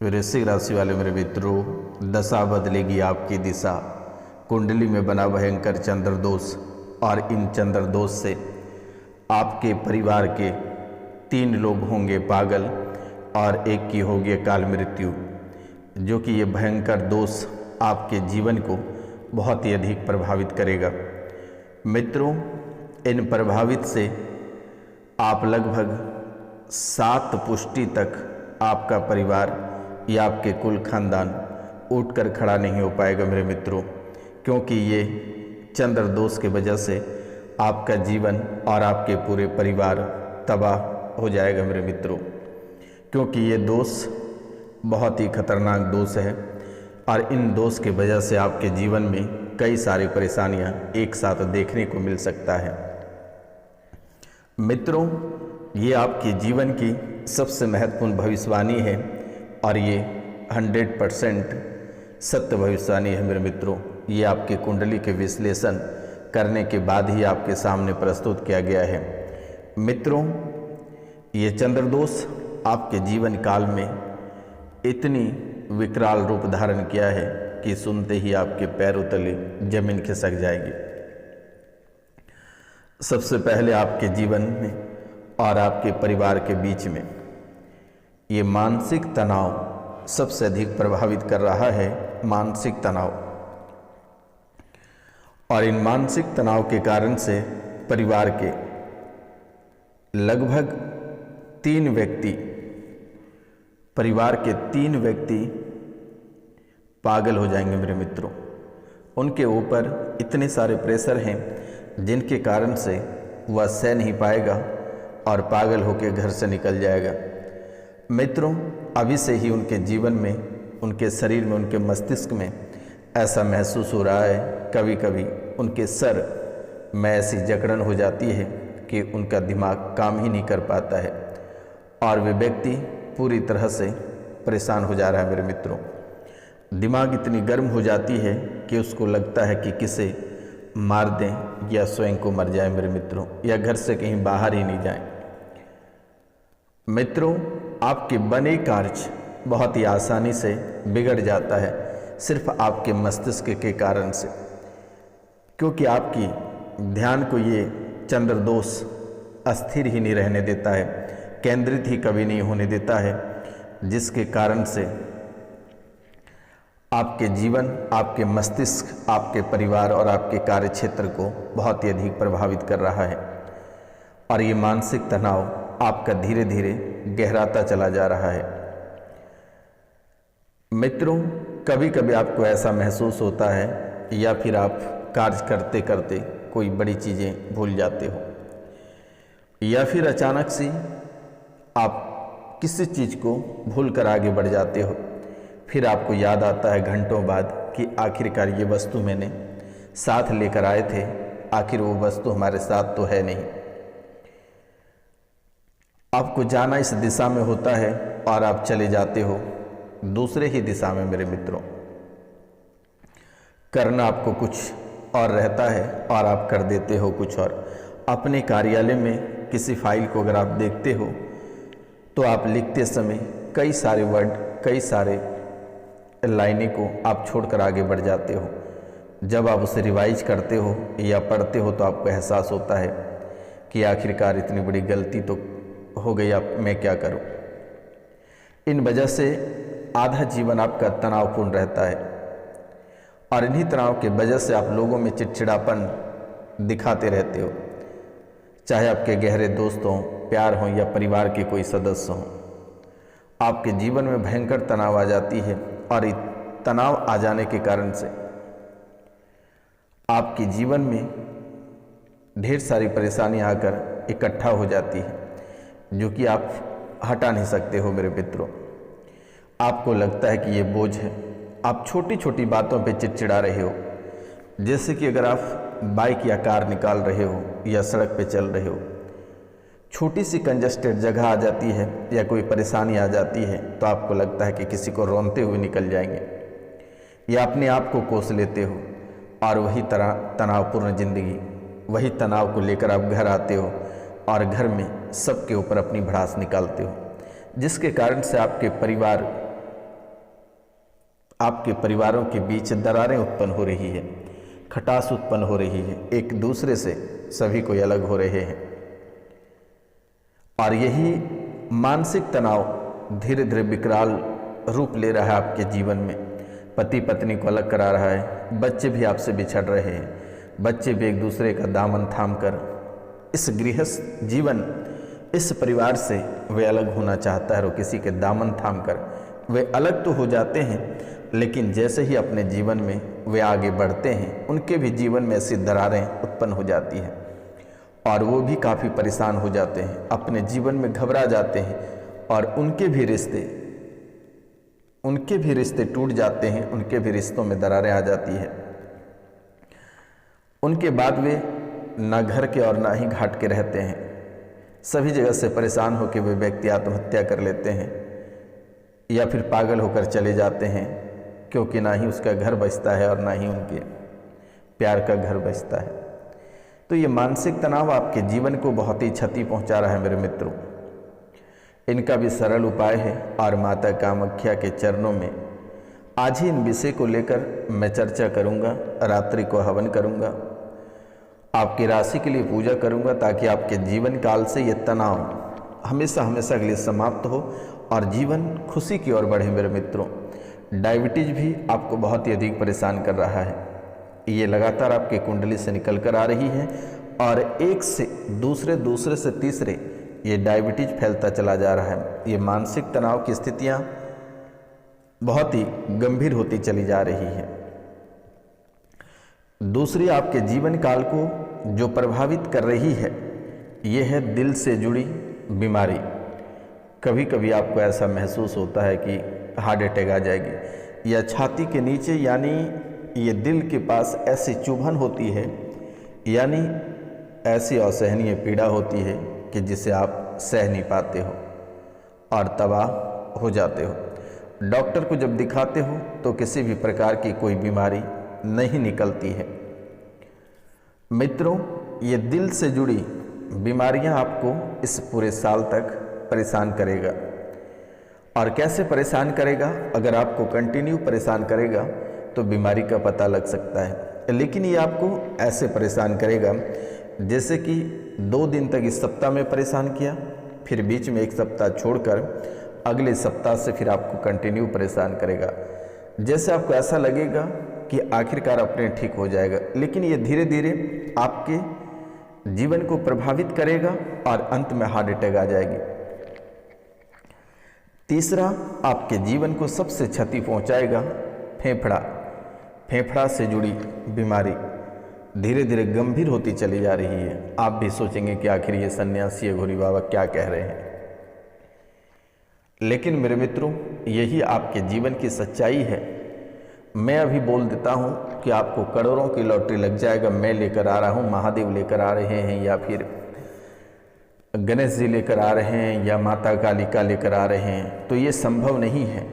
वृश्चिक राशि वाले मेरे मित्रों, दशा बदलेगी आपकी दिशा। कुंडली में बना भयंकर चंद्र दोष और इन चंद्र दोष से आपके परिवार के 3 लोग होंगे पागल और एक की होगी अकाल मृत्यु, जो कि ये भयंकर दोष आपके जीवन को बहुत ही अधिक प्रभावित करेगा। मित्रों, इन प्रभावित से आप लगभग 7 पुष्टि तक आपका परिवार या आपके कुल खानदान उठकर खड़ा नहीं हो पाएगा मेरे मित्रों, क्योंकि ये चंद्र दोष के वजह से आपका जीवन और आपके पूरे परिवार तबाह हो जाएगा मेरे मित्रों, क्योंकि ये दोष बहुत ही खतरनाक दोष है और इन दोष के वजह से आपके जीवन में कई सारी परेशानियां एक साथ देखने को मिल सकता है। मित्रों, ये आपके जीवन की सबसे महत्वपूर्ण भविष्यवाणी है और ये 100% सत्य भविष्यवाणी है मेरे मित्रों। ये आपके कुंडली के विश्लेषण करने के बाद ही आपके सामने प्रस्तुत किया गया है। मित्रों, ये चंद्र दोष आपके जीवन काल में इतनी विकराल रूप धारण किया है कि सुनते ही आपके पैरों तले जमीन खिसक जाएगी। सबसे पहले आपके जीवन में और आपके परिवार के बीच में ये मानसिक तनाव सबसे अधिक प्रभावित कर रहा है। मानसिक तनाव, और इन मानसिक तनाव के कारण से परिवार के लगभग 3 व्यक्ति, परिवार के 3 व्यक्ति पागल हो जाएंगे मेरे मित्रों। उनके ऊपर इतने सारे प्रेशर हैं जिनके कारण से वह सह नहीं पाएगा और पागल होकर घर से निकल जाएगा। मित्रों, अभी से ही उनके जीवन में, उनके शरीर में, उनके मस्तिष्क में ऐसा महसूस हो रहा है। कभी कभी उनके सर में ऐसी जकड़न हो जाती है कि उनका दिमाग काम ही नहीं कर पाता है और वे व्यक्ति पूरी तरह से परेशान हो जा रहा है मेरे मित्रों। दिमाग इतनी गर्म हो जाती है कि उसको लगता है कि किसे मार दें या स्वयं को मर जाए मेरे मित्रों, या घर से कहीं बाहर ही नहीं जाएं। मित्रों, आपके बने कार्य बहुत ही आसानी से बिगड़ जाता है सिर्फ आपके मस्तिष्क के कारण से, क्योंकि आपकी ध्यान को ये चंद्र दोष अस्थिर ही नहीं रहने देता है, केंद्रित ही कभी नहीं होने देता है, जिसके कारण से आपके जीवन, आपके मस्तिष्क, आपके परिवार और आपके कार्य क्षेत्र को बहुत ही अधिक प्रभावित कर रहा है। और ये मानसिक तनाव आपका धीरे धीरे गहराता चला जा रहा है। मित्रों, कभी कभी आपको ऐसा महसूस होता है या फिर आप कार्य करते करते कोई बड़ी चीज़ें भूल जाते हो, या फिर अचानक से आप किसी चीज़ को भूल कर आगे बढ़ जाते हो। फिर आपको याद आता है घंटों बाद कि आखिरकार ये वस्तु मैंने साथ लेकर आए थे, आखिर वो वस्तु हमारे साथ तो है नहीं। आपको जाना इस दिशा में होता है और आप चले जाते हो दूसरे ही दिशा में मेरे मित्रों। करना आपको कुछ और रहता है और आप कर देते हो कुछ और। अपने कार्यालय में किसी फाइल को अगर आप देखते हो तो आप लिखते समय कई सारे वर्ड, कई सारे लाइनें को आप छोड़कर आगे बढ़ जाते हो। जब आप उसे रिवाइज करते हो या पढ़ते हो तो आपको एहसास होता है कि आखिरकार इतनी बड़ी गलती तो हो गई, अब मैं क्या करूं। इन वजह से आधा जीवन आपका तनावपूर्ण रहता है और इन्हीं तनाव के वजह से आप लोगों में चिड़चिड़ापन दिखाते रहते हो, चाहे आपके गहरे दोस्त हों, प्यार हों या परिवार के कोई सदस्य हों। आपके जीवन में भयंकर तनाव आ जाती है और इस तनाव आ जाने के कारण से आपके जीवन में ढेर सारी परेशानी आकर इकट्ठा हो जाती है, जो कि आप हटा नहीं सकते हो मेरे मित्रों। आपको लगता है कि ये बोझ है। आप छोटी छोटी बातों पे चिड़चिड़ा रहे हो, जैसे कि अगर आप बाइक या कार निकाल रहे हो या सड़क पे चल रहे हो, छोटी सी कंजस्टेड जगह आ जाती है या कोई परेशानी आ जाती है तो आपको लगता है कि किसी को रोनते हुए निकल जाएंगे, या अपने आप को कोस लेते हो और वही तनावपूर्ण जिंदगी, वही तनाव को लेकर आप घर आते हो और घर में सबके ऊपर अपनी भड़ास निकालते हो, जिसके कारण से आपके परिवार आपके परिवारों के बीच दरारें उत्पन्न हो रही है, खटास उत्पन्न हो रही है, एक दूसरे से सभी कोई अलग हो रहे हैं। और यही मानसिक तनाव धीरे धीरे विकराल रूप ले रहा है आपके जीवन में। पति पत्नी को अलग करा रहा है, बच्चे भी आपसे बिछड़ रहे हैं, बच्चे भी एक दूसरे का दामन थाम कर इस गृहस्थ जीवन, इस परिवार से वे अलग होना चाहता है और किसी के दामन थाम कर वे अलग तो हो जाते हैं, लेकिन जैसे ही अपने जीवन में वे आगे बढ़ते हैं उनके भी जीवन में ऐसी दरारें उत्पन्न हो जाती हैं और वो भी काफ़ी परेशान हो जाते हैं, अपने जीवन में घबरा जाते हैं और उनके भी रिश्ते टूट जाते हैं, उनके भी रिश्तों में दरारें आ जाती है। उनके बाद वे ना घर के और ना ही घाट के रहते हैं, सभी जगह से परेशान होकर वे व्यक्ति आत्महत्या कर लेते हैं या फिर पागल होकर चले जाते हैं, क्योंकि ना ही उसका घर बचता है और ना ही उनके प्यार का घर बचता है। तो ये मानसिक तनाव आपके जीवन को बहुत ही क्षति पहुंचा रहा है मेरे मित्रों। इनका भी सरल उपाय है और माता कामाख्या के चरणों में आज ही इन विषय को लेकर मैं चर्चा करूंगा, रात्रि को हवन करूंगा, आपकी राशि के लिए पूजा करूंगा, ताकि आपके जीवन काल से ये तनाव हमेशा हमेशा के लिए समाप्त हो और जीवन खुशी की ओर बढ़े मेरे मित्रों। डायबिटीज भी आपको बहुत ही अधिक परेशान कर रहा है, ये लगातार आपके कुंडली से निकल कर आ रही है और एक से दूसरे से तीसरे ये डायबिटीज फैलता चला जा रहा है। ये मानसिक तनाव की स्थितियाँ बहुत ही गंभीर होती चली जा रही है। दूसरी आपके जीवन काल को जो प्रभावित कर रही है ये है दिल से जुड़ी बीमारी। कभी कभी आपको ऐसा महसूस होता है कि हार्ट अटैक आ जाएगी, या छाती के नीचे यानी ये दिल के पास ऐसी चुभन होती है, यानी ऐसी असहनीय पीड़ा होती है कि जिसे आप सह नहीं पाते हो और तबाह हो जाते हो। डॉक्टर को जब दिखाते हो तो किसी भी प्रकार की कोई बीमारी नहीं निकलती है। मित्रों, ये दिल से जुड़ी बीमारियां आपको इस पूरे साल तक परेशान करेगा। और कैसे परेशान करेगा? अगर आपको कंटिन्यू परेशान करेगा तो बीमारी का पता लग सकता है, लेकिन ये आपको ऐसे परेशान करेगा जैसे कि 2 दिन तक इस सप्ताह में परेशान किया, फिर बीच में एक सप्ताह छोड़कर अगले सप्ताह से फिर आपको कंटिन्यू परेशान करेगा। जैसे आपको ऐसा लगेगा कि आखिरकार अपने ठीक हो जाएगा, लेकिन ये धीरे धीरे आपके जीवन को प्रभावित करेगा और अंत में हार्ट अटैक आ जाएगी। तीसरा, आपके जीवन को सबसे क्षति पहुंचाएगा फेफड़ा से जुड़ी बीमारी धीरे धीरे गंभीर होती चली जा रही है। आप भी सोचेंगे कि आखिर ये सन्यासी घोरी बाबा क्या कह रहे हैं, लेकिन मेरे मित्रों यही आपके जीवन की सच्चाई है। मैं अभी बोल देता हूँ कि आपको करोड़ों की लॉटरी लग जाएगा, मैं लेकर आ रहा हूँ, महादेव लेकर आ रहे हैं, या फिर गणेश जी लेकर आ रहे हैं, या माता कालिका लेकर आ रहे हैं, तो ये संभव नहीं है।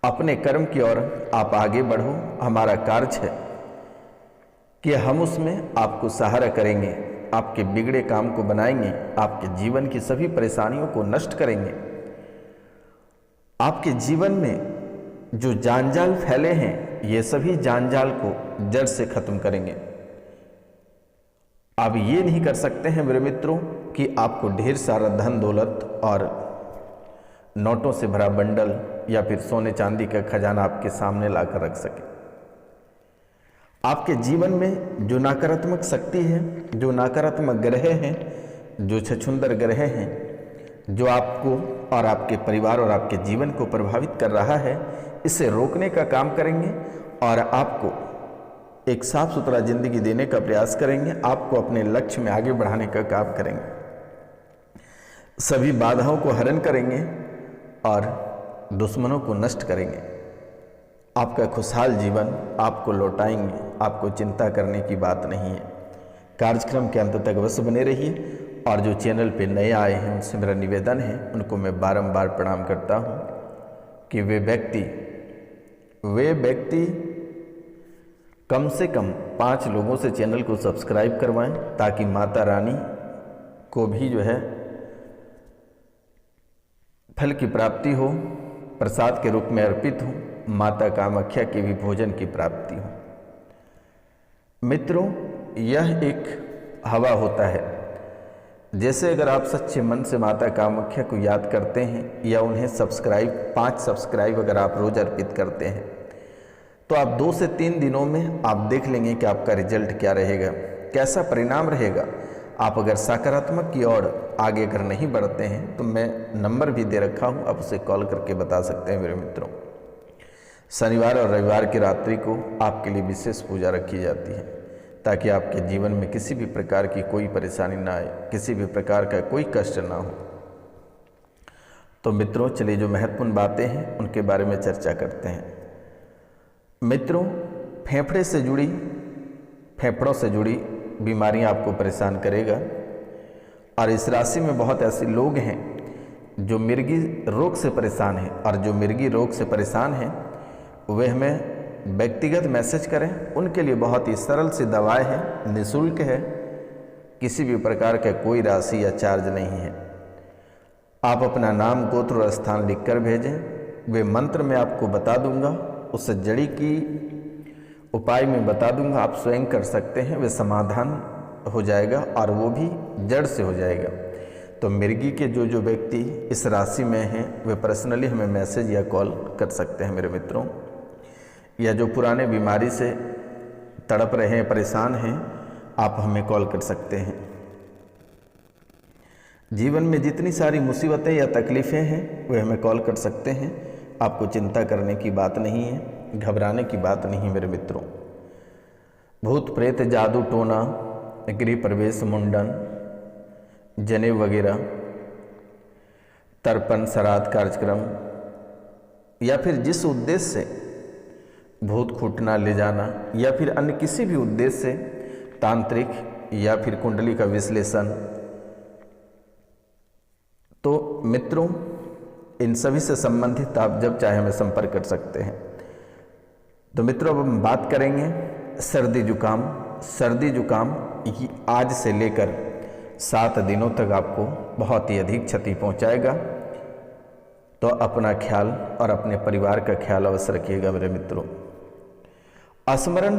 अपने कर्म की ओर आप आगे बढ़ो। हमारा कार्य है कि हम उसमें आपको सहारा करेंगे, आपके बिगड़े काम को बनाएंगे, आपके जीवन की सभी परेशानियों को नष्ट करेंगे। आपके जीवन में जो जांजाल फैले हैं ये सभी जांजाल को जड़ से खत्म करेंगे। आप ये नहीं कर सकते हैं मेरे मित्रों कि आपको ढेर सारा धन दौलत और नोटों से भरा बंडल या फिर सोने चांदी का खजाना आपके सामने लाकर रख सके। आपके जीवन में जो नकारात्मक शक्ति है, जो नकारात्मक ग्रह हैं, जो छछूंदर ग्रह हैं, जो आपको और आपके परिवार और आपके जीवन को प्रभावित कर रहा है, इसे रोकने का काम करेंगे और आपको एक साफ सुथरा जिंदगी देने का प्रयास करेंगे। आपको अपने लक्ष्य में आगे बढ़ाने का काम करेंगे, सभी बाधाओं को हरण करेंगे और दुश्मनों को नष्ट करेंगे। आपका खुशहाल जीवन आपको लौटाएंगे, आपको चिंता करने की बात नहीं है। कार्यक्रम के अंत तक अवश्य बने रहिए और जो चैनल पे नए आए हैं उनसे मेरा निवेदन है, उनको मैं बारंबार प्रणाम करता हूं कि वे व्यक्ति कम से कम 5 लोगों से चैनल को सब्सक्राइब करवाएं, ताकि माता रानी को भी जो है फल की प्राप्ति हो, प्रसाद के रूप में अर्पित हो, माता कामाख्या के भी भोजन की प्राप्ति हो। मित्रों, यह एक हवा होता है। जैसे अगर आप सच्चे मन से माता कामाख्या को याद करते हैं या उन्हें 5 सब्सक्राइब अगर आप रोज अर्पित करते हैं, तो आप 2 से 3 दिनों में आप देख लेंगे कि आपका रिजल्ट क्या रहेगा, कैसा परिणाम रहेगा। आप अगर सकारात्मक की ओर आगे अगर नहीं बढ़ते हैं तो मैं नंबर भी दे रखा हूं, आप उसे कॉल करके बता सकते हैं। मेरे मित्रों, शनिवार और रविवार की रात्रि को आपके लिए विशेष पूजा रखी जाती है ताकि आपके जीवन में किसी भी प्रकार की कोई परेशानी ना आए, किसी भी प्रकार का कोई कष्ट ना हो। तो मित्रों, चलिए जो महत्वपूर्ण बातें हैं उनके बारे में चर्चा करते हैं। मित्रों, फेफड़ों से जुड़ी बीमारियां आपको परेशान करेगा और इस राशि में बहुत ऐसे लोग हैं जो मिर्गी रोग से परेशान हैं, और जो मिर्गी रोग से परेशान हैं वे हमें व्यक्तिगत मैसेज करें। उनके लिए बहुत ही सरल सी दवाएं हैं, निःशुल्क है, किसी भी प्रकार का कोई राशि या चार्ज नहीं है। आप अपना नाम, गोत्र और स्थान लिखकर भेजें। वे मंत्र मैं आपको बता दूंगा, उस जड़ी की उपाय में बता दूंगा, आप स्वयं कर सकते हैं। वे समाधान हो जाएगा और वो भी जड़ से हो जाएगा। तो मिर्गी के जो व्यक्ति इस राशि में हैं वे पर्सनली हमें मैसेज या कॉल कर सकते हैं। मेरे मित्रों, या जो पुराने बीमारी से तड़प रहे हैं, परेशान हैं, आप हमें कॉल कर सकते हैं। जीवन में जितनी सारी मुसीबतें या तकलीफ़ें हैं वे हमें कॉल कर सकते हैं। आपको चिंता करने की बात नहीं है, घबराने की बात नहीं। मेरे मित्रों, भूत प्रेत, जादू टोना, गृह प्रवेश, मुंडन, जनेऊ वगैरह, तर्पण, श्राद्ध कार्यक्रम या फिर जिस उद्देश्य से भूत खूटना ले जाना या फिर अन्य किसी भी उद्देश्य से तांत्रिक या फिर कुंडली का विश्लेषण, तो मित्रों इन सभी से संबंधित आप जब चाहे हमें संपर्क कर सकते हैं। तो मित्रों, अब हम बात करेंगे सर्दी जुकाम आज से लेकर 7 दिनों तक आपको बहुत ही अधिक क्षति पहुंचाएगा। तो अपना ख्याल और अपने परिवार का ख्याल अवश्य रखिएगा। मेरे मित्रों, स्मरण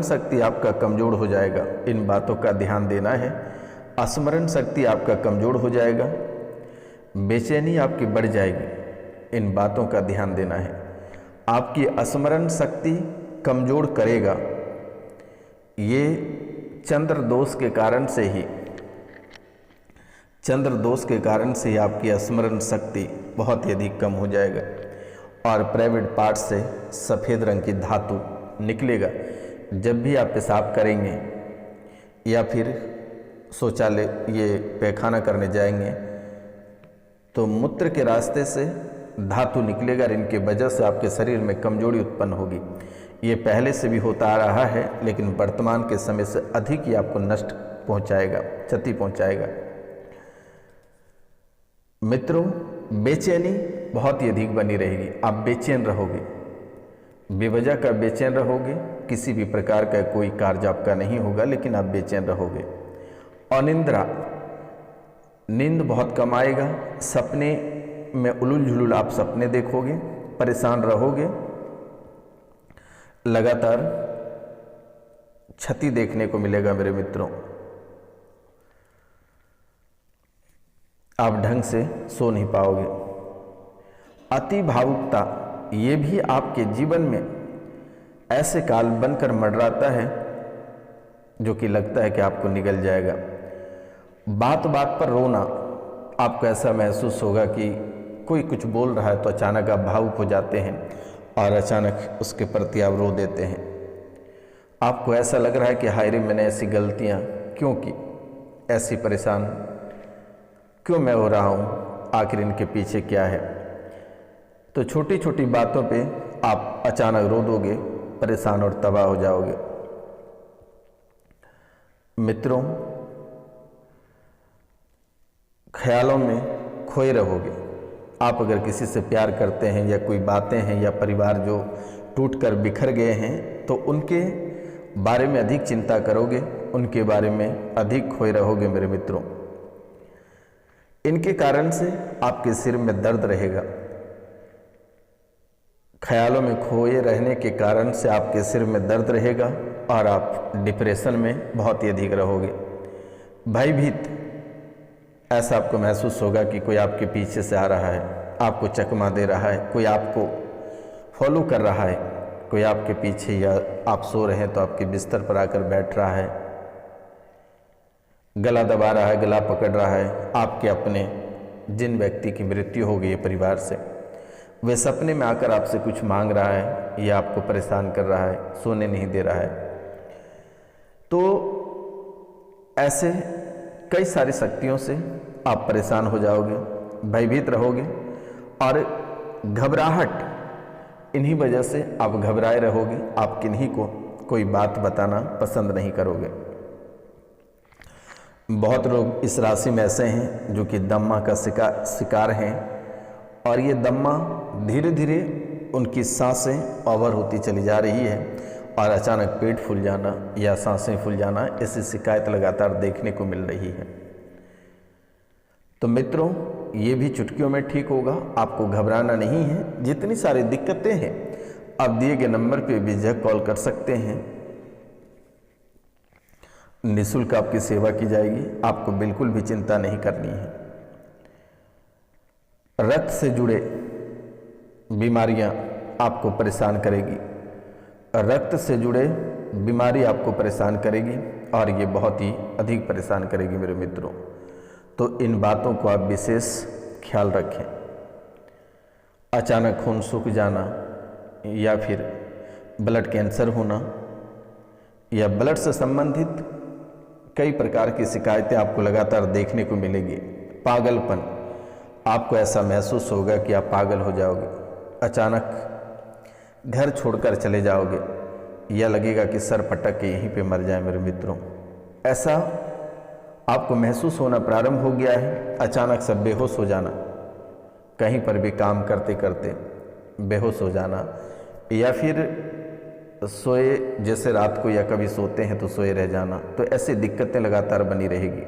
शक्ति आपका कमजोर हो जाएगा, इन बातों का ध्यान देना है। स्मरण शक्ति आपका कमजोर हो जाएगा, बेचैनी आपकी बढ़ जाएगी, इन बातों का ध्यान देना है। आपकी स्मरण शक्ति कमजोर करेगा, ये चंद्र दोष के कारण से ही आपकी स्मरण शक्ति बहुत ही अधिक कम हो जाएगा और प्राइवेट पार्ट से सफ़ेद रंग की धातु निकलेगा। जब भी आप पेशाब करेंगे या फिर शौचालय ये पैखाना करने जाएंगे तो मूत्र के रास्ते से धातु निकलेगा और इनके वजह से आपके शरीर में कमजोरी उत्पन्न होगी। ये पहले से भी होता आ रहा है, लेकिन वर्तमान के समय से अधिक ही आपको नष्ट पहुंचाएगा, क्षति पहुंचाएगा। मित्रों, बेचैनी बहुत ही अधिक बनी रहेगी, आप बेचैन रहोगे, बेवजह का बेचैन रहोगे, किसी भी प्रकार का कोई कार्य आपका नहीं होगा लेकिन आप बेचैन रहोगे। अनिद्रा, नींद बहुत कम आएगा, सपने में उलूल झुलूल आप सपने देखोगे, परेशान रहोगे, लगातार क्षति देखने को मिलेगा। मेरे मित्रों, आप ढंग से सो नहीं पाओगे। अति भावुकता, ये भी आपके जीवन में ऐसे काल बनकर मंडराता है जो कि लगता है कि आपको निगल जाएगा। बात बात पर रोना, आपको ऐसा महसूस होगा कि कोई कुछ बोल रहा है तो अचानक आप भावुक हो जाते हैं और अचानक उसके प्रति आप रो देते हैं। आपको ऐसा लग रहा है कि हाय रे, मैंने ऐसी गलतियां क्यों की, ऐसी परेशान क्यों मैं हो रहा हूँ, आखिर इनके पीछे क्या है। तो छोटी छोटी बातों पे आप अचानक रो दोगे, परेशान और तबाह हो जाओगे। मित्रों, ख्यालों में खोए रहोगे। आप अगर किसी से प्यार करते हैं या कोई बातें हैं या परिवार जो टूटकर बिखर गए हैं तो उनके बारे में अधिक चिंता करोगे, उनके बारे में अधिक खोए रहोगे। मेरे मित्रों, इनके कारण से आपके सिर में दर्द रहेगा, ख्यालों में खोए रहने के कारण से आपके सिर में दर्द रहेगा और आप डिप्रेशन में बहुत ही अधिक रहोगे। भयभीत ऐसा आपको महसूस होगा कि कोई आपके पीछे से आ रहा है, आपको चकमा दे रहा है, कोई आपको फॉलो कर रहा है, कोई आपके पीछे, या आप सो रहे हैं तो आपके बिस्तर पर आकर बैठ रहा है, गला दबा रहा है, गला पकड़ रहा है। आपके अपने जिन व्यक्ति की मृत्यु हो गई है परिवार से, वे सपने में आकर आपसे कुछ मांग रहा है या आपको परेशान कर रहा है, सोने नहीं दे रहा है। तो ऐसे कई सारी शक्तियों से आप परेशान हो जाओगे, भयभीत रहोगे और घबराहट, इन्हीं वजह से आप घबराए रहोगे। आप किन्हीं को कोई बात बताना पसंद नहीं करोगे। बहुत लोग इस राशि में ऐसे हैं जो कि दम्मा का शिकार हैं और ये दम्मा धीरे धीरे उनकी सांसें ओवर होती चली जा रही है और अचानक पेट फूल जाना या सांसें फूल जाना, ऐसी शिकायत लगातार देखने को मिल रही है। तो मित्रों, ये भी चुटकियों में ठीक होगा, आपको घबराना नहीं है। जितनी सारी दिक्कतें हैं आप दिए गए नंबर पे बेझिझक कॉल कर सकते हैं, निःशुल्क आपकी सेवा की जाएगी, आपको बिल्कुल भी चिंता नहीं करनी है। रक्त से जुड़े बीमारियां आपको परेशान करेगी, रक्त से जुड़े बीमारी आपको परेशान करेगी और ये बहुत ही अधिक परेशान करेगी मेरे मित्रों। तो इन बातों को आप विशेष ख्याल रखें। अचानक खून सूख जाना या फिर ब्लड कैंसर होना या ब्लड से संबंधित कई प्रकार की शिकायतें आपको लगातार देखने को मिलेगी। पागलपन, आपको ऐसा महसूस होगा कि आप पागल हो जाओगे, अचानक घर छोड़कर चले जाओगे या लगेगा कि सर पटक के यहीं पे मर जाए मेरे मित्रों। ऐसा आपको महसूस होना प्रारंभ हो गया है। अचानक सब बेहोश हो जाना, कहीं पर भी काम करते करते बेहोश हो जाना, या फिर सोए जैसे रात को या कभी सोते हैं तो सोए रह जाना। तो ऐसी दिक्कतें लगातार बनी रहेगी।